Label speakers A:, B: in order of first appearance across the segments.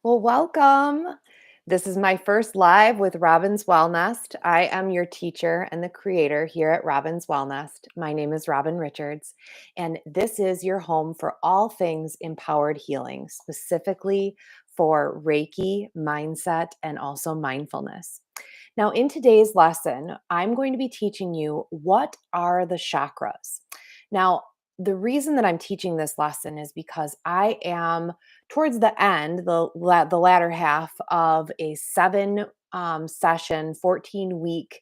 A: Well, welcome. This is my first live with Robin's WellNest. I am your teacher and the creator here at Robin's WellNest. My name is Robin Richards, and this is your home for all things empowered healing, specifically for Reiki, mindset, and also mindfulness. Now, in today's lesson, I'm going to be teaching you what are the chakras. Now, the reason that I'm teaching this lesson is because I am towards the end, the latter half of a seven session, 14-week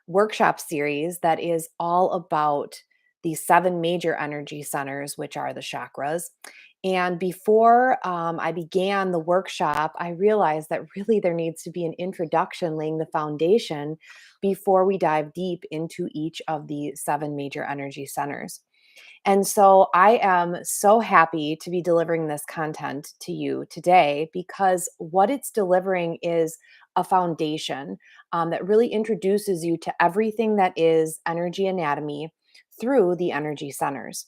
A: workshop series that is all about the seven major energy centers, which are the chakras. And before I began the workshop, I realized that really there needs to be an introduction laying the foundation before we dive deep into each of the seven major energy centers. And so I am so happy to be delivering this content to you today because what it's delivering is a foundation that really introduces you to everything that is energy anatomy through the energy centers.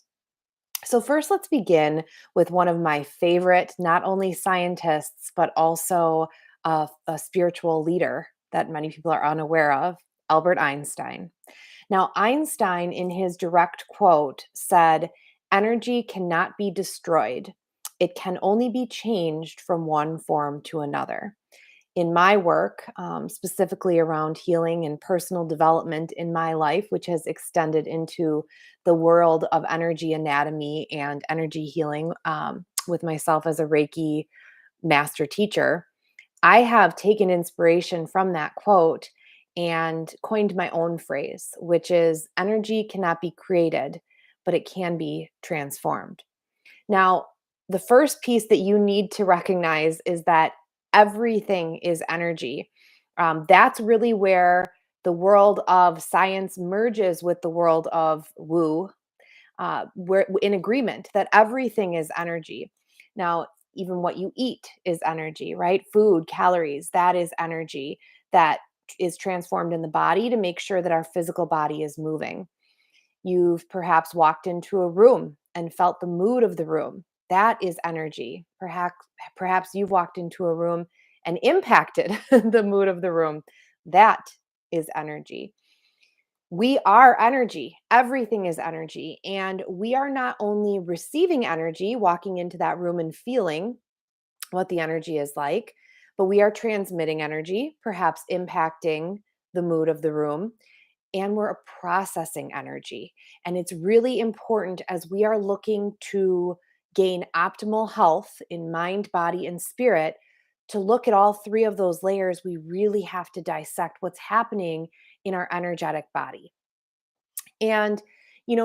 A: So, first, let's begin with one of my favorite, not only scientists, but also a spiritual leader that many people are unaware of, Albert Einstein. Now, Einstein, in his direct quote, said, "Energy cannot be destroyed. It can only be changed from one form to another." In my work, specifically around healing and personal development in my life, which has extended into the world of energy anatomy and energy healing with myself as a Reiki master teacher, I have taken inspiration from that quote and coined my own phrase, which is energy cannot be created, but it can be transformed. Now, the first piece that you need to recognize is that everything is energy. That's really where the world of science merges with the world of woo. We're in agreement that everything is energy. Now, even what you eat is energy, right? Food, calories, that is energy that is transformed in the body to make sure that our physical body is moving. You've perhaps walked into a room and felt the mood of the room. That is energy. Perhaps you've walked into a room and impacted the mood of the room. That is energy. We are energy. Everything is energy. And we are not only receiving energy, walking into that room and feeling what the energy is like, but we are transmitting energy, perhaps impacting the mood of the room, and we're processing energy. And it's really important as we are looking to gain optimal health in mind, body, and spirit. To look at all three of those layers, we really have to dissect what's happening in our energetic body. And,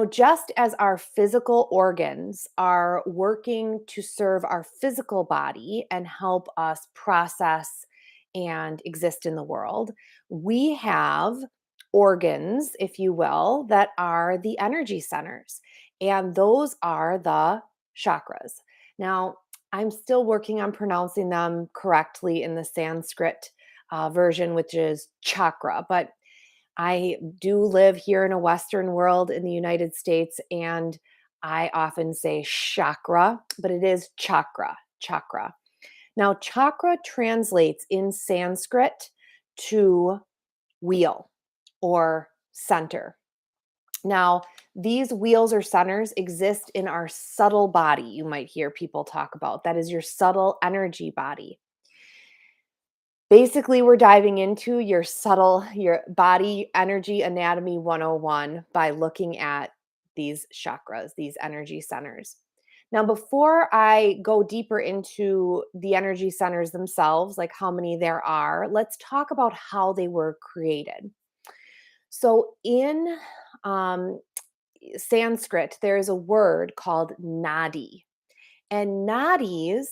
A: just as our physical organs are working to serve our physical body and help us process and exist in the world, we have organs, if you will, that are the energy centers. And those are the chakras. Now, I'm still working on pronouncing them correctly in the Sanskrit version, which is chakra, but I do live here in a Western world in the United States, and I often say chakra, but it is chakra, chakra. Now, chakra translates in Sanskrit to wheel or center. Now, these wheels or centers exist in our subtle body, you might hear people talk about. That is your subtle energy body. Basically, we're diving into your body energy anatomy 101 by looking at these chakras, these energy centers. Now, before I go deeper into the energy centers themselves, like how many there are, let's talk about how they were created. So, in um, Sanskrit, there is a word called nadi, and nadis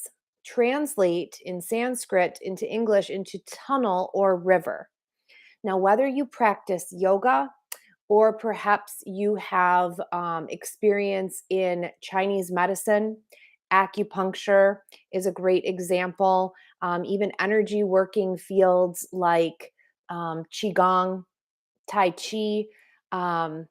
A: translate in Sanskrit into English into tunnel or river. Now, whether you practice yoga or perhaps you have experience in Chinese medicine, acupuncture is a great example. Even energy working fields like Qigong, Tai Chi. Um,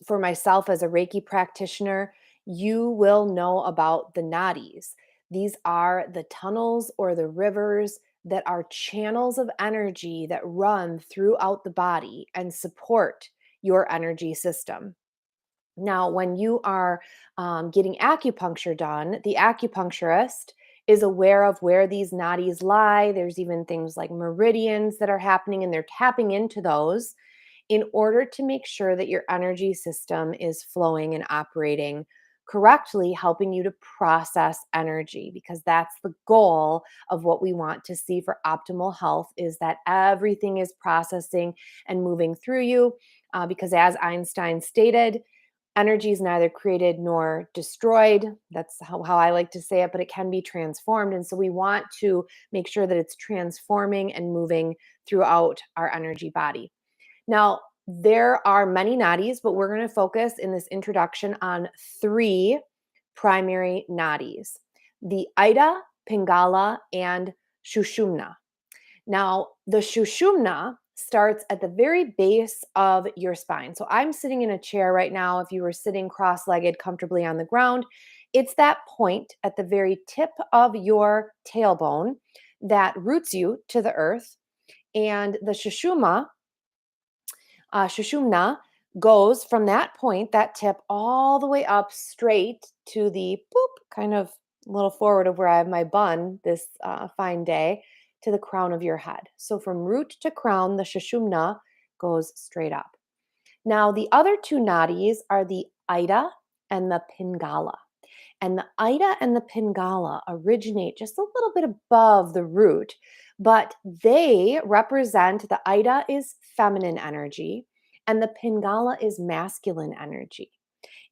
A: for myself as a Reiki practitioner, you will know about the nadis. These are the tunnels or the rivers that are channels of energy that run throughout the body and support your energy system. Now, when you are getting acupuncture done, the acupuncturist is aware of where these nadis lie. There's even things like meridians that are happening, and they're tapping into those in order to make sure that your energy system is flowing and operating correctly, helping you to process energy, because that's the goal of what we want to see for optimal health, is that everything is processing and moving through you. Because as Einstein stated, energy is neither created nor destroyed. That's how I like to say it, but it can be transformed. And so we want to make sure that it's transforming and moving throughout our energy body. Now, there are many nadis, but we're going to focus in this introduction on three primary nadis: the Ida, Pingala, and Shushumna. Now, the Shushumna starts at the very base of your spine. So I'm sitting in a chair right now. If you were sitting cross legged comfortably on the ground, it's that point at the very tip of your tailbone that roots you to the earth. And the Shushumna goes from that point, that tip, all the way up straight to the boop, kind of a little forward of where I have my bun this fine day, to the crown of your head. So from root to crown, the Shushumna goes straight up. Now, the other two nadis are the Ida and the Pingala. And the Ida and the Pingala originate just a little bit above the root, but they represent, the Ida is feminine energy and the Pingala is masculine energy.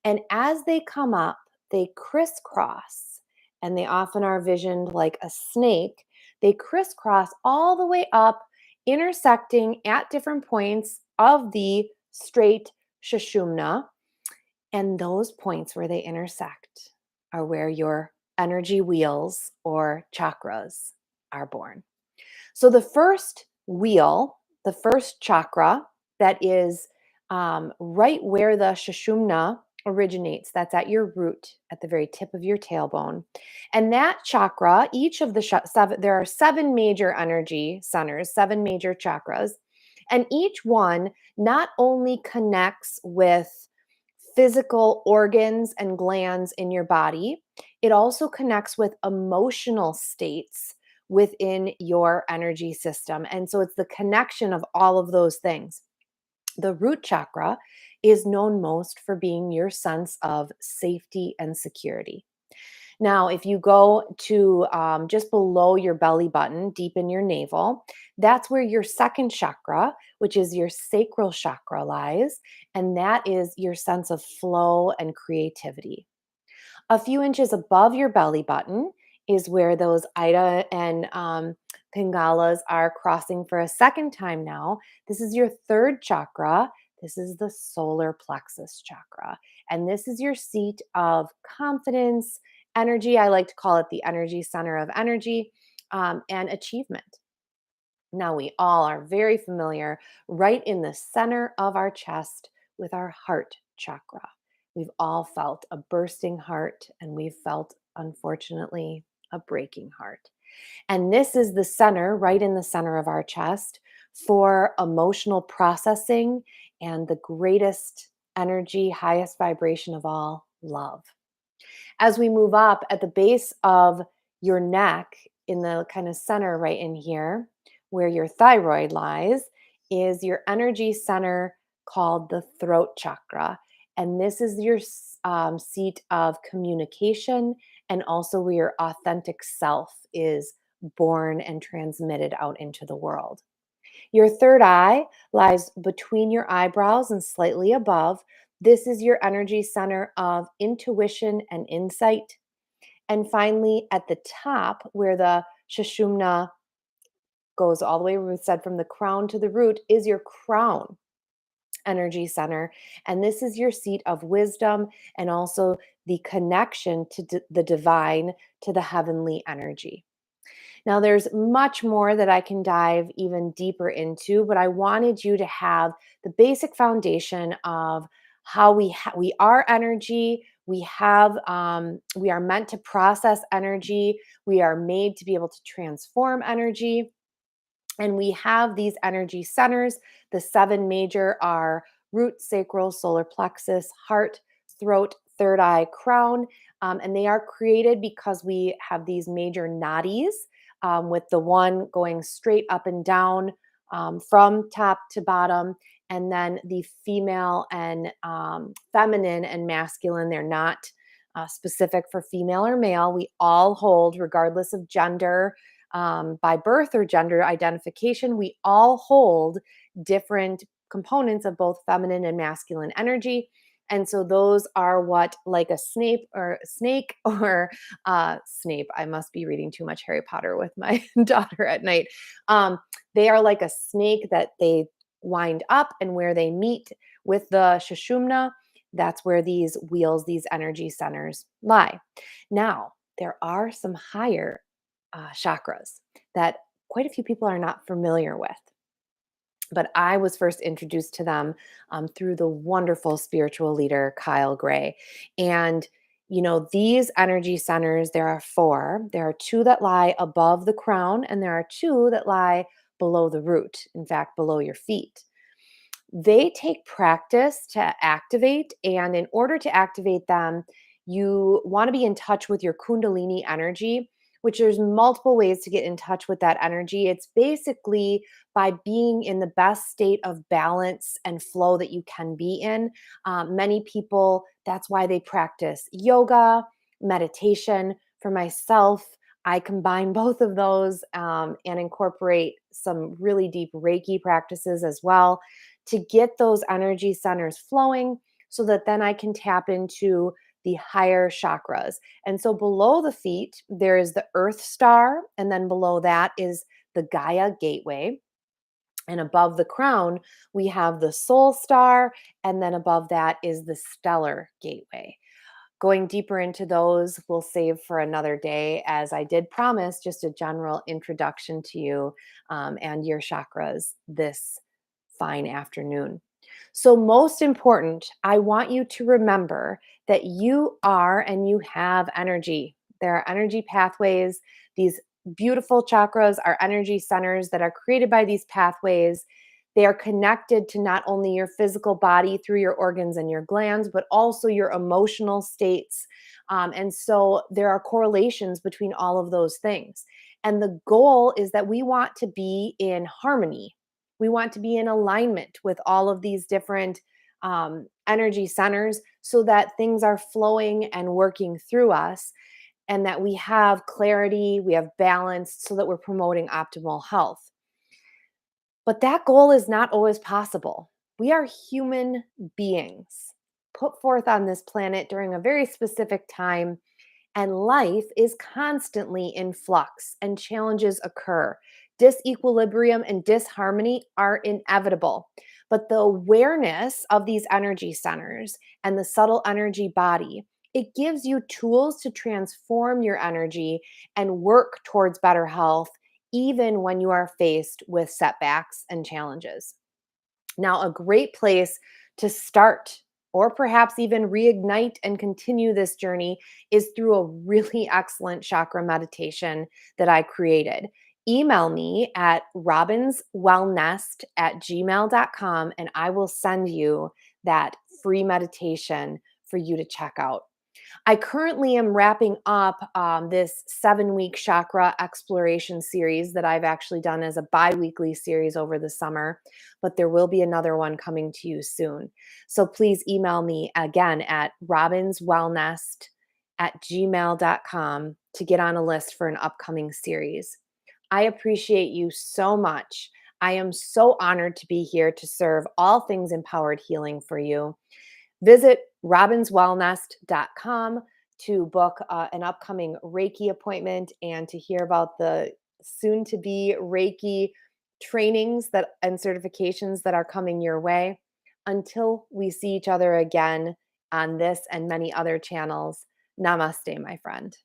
A: And as they come up, they crisscross, and they often are visioned like a snake. They crisscross all the way up, intersecting at different points of the straight Shushumna. And those points where they intersect are where your energy wheels or chakras are born. So the first wheel, the first chakra that is right where the Shushumna originates, that's at your root, at the very tip of your tailbone. And that chakra, each of the seven, there are seven major energy centers, seven major chakras. And each one not only connects with physical organs and glands in your body, it also connects with emotional states within your energy system. And so it's the connection of all of those things. The root chakra is known most for being your sense of safety and security. Now, if you go to just below your belly button, deep in your navel, that's where your second chakra, which is your sacral chakra, lies. And that is your sense of flow and creativity. A few inches above your belly button is where those Ida and Pingalas are crossing for a second time now. This is your third chakra. This is the solar plexus chakra. And this is your seat of confidence, energy. I like to call it the energy center of energy, and achievement. Now, we all are very familiar right in the center of our chest with our heart chakra. We've all felt a bursting heart, and we've felt, unfortunately, a breaking heart. And this is the center, right in the center of our chest, for emotional processing and the greatest energy, highest vibration of all, love. As we move up at the base of your neck, in the kind of center right in here, where your thyroid lies, is your energy center called the throat chakra. And this is your seat of communication, and also where your authentic self is born and transmitted out into the world. Your third eye lies between your eyebrows and slightly above. This is your energy center of intuition and insight. And finally, at the top, where the Shushumna goes all the way, we said, from the crown to the root, is your crown energy center. And this is your seat of wisdom and also the connection to the divine, to the heavenly energy. Now, there's much more that I can dive even deeper into, but I wanted you to have the basic foundation of how we are energy, We are meant to process energy. We are made to be able to transform energy. And we have these energy centers. The seven major are root, sacral, solar plexus, heart, throat, third eye, crown. And they are created because we have these major nadis, with the one going straight up and down, from top to bottom. And then the female and feminine and masculine, they're not specific for female or male. We all hold, regardless of gender, by birth or gender identification, we all hold different components of both feminine and masculine energy. And so those are what, like a snape or snake or Snape. I must be reading too much Harry Potter with my daughter at night. Um, they are like a snake that they wind up, and where they meet with the Shushumna, that's where these wheels, these energy centers lie. Now, there are some higher chakras that quite a few people are not familiar with. But I was first introduced to them through the wonderful spiritual leader, Kyle Gray. And, these energy centers, there are four. There are two that lie above the crown, and there are two that lie below the root, in fact, below your feet. They take practice to activate, and in order to activate them, you want to be in touch with your Kundalini energy, which there's multiple ways to get in touch with that energy. It's basically by being in the best state of balance and flow that you can be in. Many people, that's why they practice yoga, meditation. For myself, I combine both of those, and incorporate some really deep Reiki practices as well to get those energy centers flowing, so that then I can tap into the higher chakras. And so below the feet, there is the Earth Star, and then below that is the Gaia Gateway. And above the crown, we have the Soul Star, and then above that is the Stellar Gateway. Going deeper into those, we'll save for another day, as I did promise just a general introduction to you, and your chakras this fine afternoon. So, most important, I want you to remember that you are and you have energy. There are energy pathways. These beautiful chakras are energy centers that are created by these pathways. They are connected to not only your physical body through your organs and your glands, but also your emotional states. And so there are correlations between all of those things. And the goal is that we want to be in harmony. We want to be in alignment with all of these different energy centers, so that things are flowing and working through us, and that we have clarity, we have balance, so that we're promoting optimal health. But that goal is not always possible. We are human beings put forth on this planet during a very specific time, and life is constantly in flux and challenges occur. Disequilibrium and disharmony are inevitable. But the awareness of these energy centers and the subtle energy body, it gives you tools to transform your energy and work towards better health, even when you are faced with setbacks and challenges. Now, a great place to start, or perhaps even reignite and continue this journey, is through a really excellent chakra meditation that I created. Email me at robinswellnest@gmail.com, and I will send you that free meditation for you to check out. I currently am wrapping up this 7-week chakra exploration series that I've actually done as a bi-weekly series over the summer, but there will be another one coming to you soon. So please email me again at robinswellnest@gmail.com to get on a list for an upcoming series. I appreciate you so much. I am so honored to be here to serve all things empowered healing for you. Visit robinswellnest.com to book an upcoming Reiki appointment, and to hear about the soon to be Reiki trainings that and certifications that are coming your way. Until we see each other again on this and many other channels, namaste, my friend.